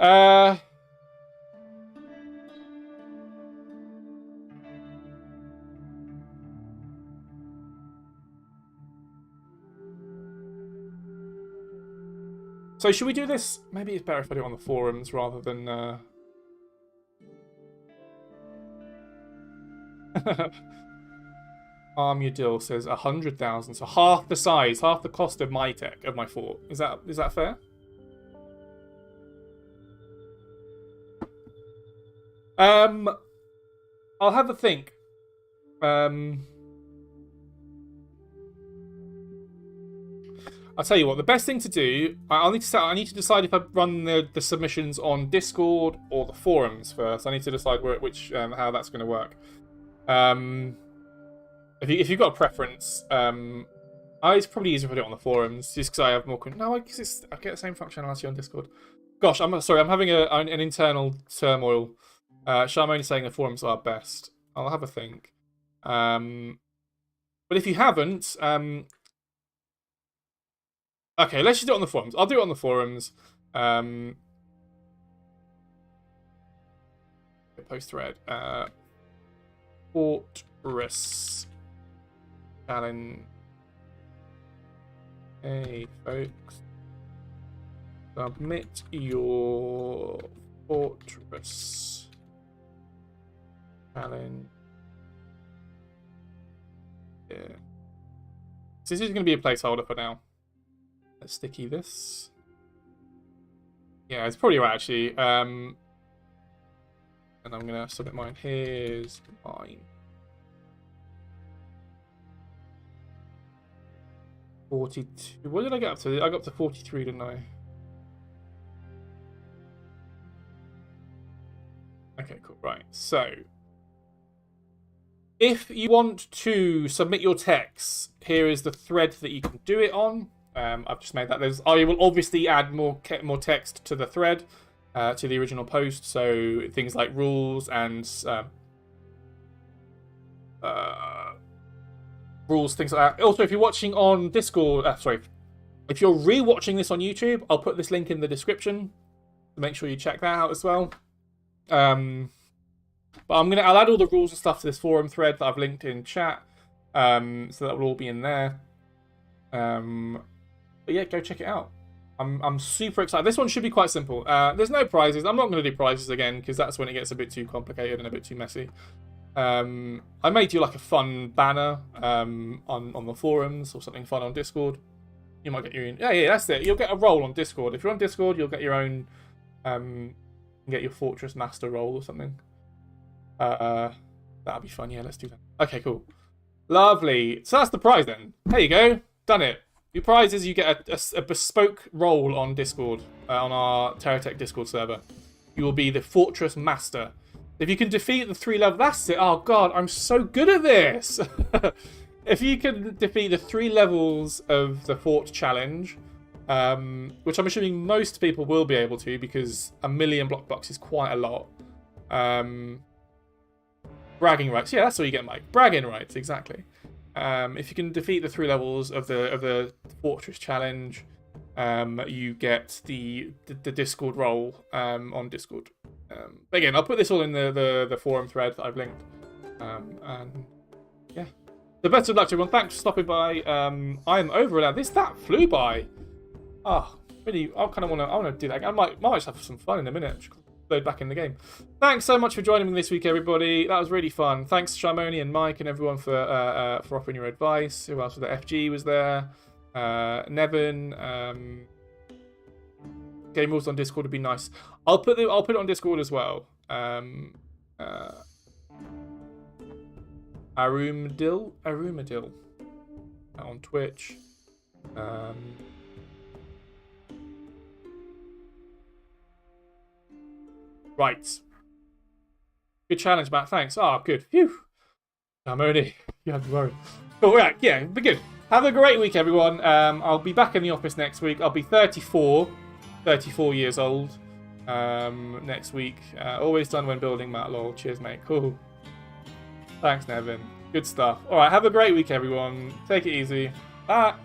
So should we do this? Maybe it's better if I do it on the forums rather than... Armudil says 100,000, so half the size, half the cost of my tech, of my fort. Is that fair? I'll have a think. I'll tell you what. The best thing to do. I need to decide if I run the submissions on Discord or the forums first. I need to decide how that's going to work. If you've got a preference, it's probably easier if I do it on the forums, just because I have more. No, I guess I get the same functionality on Discord. Gosh, I'm sorry. I'm having an internal turmoil. Sharmoni saying the forums are best. I'll have a think. But if you haven't, okay, let's just do it on the forums. I'll do it on the forums. Post thread. Fortress challenge. Hey, folks. Submit your fortress challenge. Yeah. So this is going to be a placeholder for now. Let's sticky this. Yeah, it's probably right actually. And I'm going to submit mine. Here's mine. 42. What did I get up to? I got up to 43, didn't I? Okay, cool. Right. So, if you want to submit your text, here is the thread that you can do it on. I've just made that. I will obviously add more text to the thread, to the original post. So things like rules and rules, things like that. Also, if you're watching on Discord, if you're re-watching this on YouTube, I'll put this link in the description. So make sure you check that out as well. But I'll add all the rules and stuff to this forum thread that I've linked in chat. So that will all be in there. But yeah, go check it out. I'm super excited. This one should be quite simple. There's no prizes. I'm not going to do prizes again because that's when it gets a bit too complicated and a bit too messy. I may do like a fun banner on the forums or something fun on Discord. You might get your own. Yeah, that's it. You'll get a role on Discord. If you're on Discord, you'll get your own. Get your Fortress Master role or something. That'll be fun. Yeah, let's do that. Okay, cool. Lovely. So that's the prize then. There you go. Done it. Your prize is you get a bespoke role on Discord, on our TerraTech Discord server. You will be the Fortress Master. If you can defeat the 3 levels... That's it. Oh, God, I'm so good at this. If you can defeat the 3 levels of the Fort Challenge, which I'm assuming most people will be able to because a million block bucks is quite a lot. Bragging rights. Yeah, that's what you get, Mike. Bragging rights, exactly. If you can defeat the 3 levels of the Fortress Challenge, you get the Discord role on Discord. But again, I'll put this all in the forum thread that I've linked. And yeah, the best of luck to everyone. Thanks for stopping by. I'm over now. That flew by. Ah, really. I want to do that again. I might just have some fun in a minute. load back in the game. Thanks so much for joining me this week, everybody. That was really fun. Thanks to Sharmoni and Mike and everyone for offering your advice. Who else was there? FG was there. Nevin. Game rules on Discord would be nice. I'll put it on Discord as well. Arumadil on Twitch. Right. Good challenge, Matt. Thanks. Oh, good. Phew. Sharmoni, you have to worry. Cool, right. Yeah, be good. Have a great week, everyone. I'll be back in the office next week. I'll be 34 years old next week. Always done when building, Matt lol. Cheers, mate. Cool. Thanks, Nevin. Good stuff. All right, have a great week, everyone. Take it easy. Bye.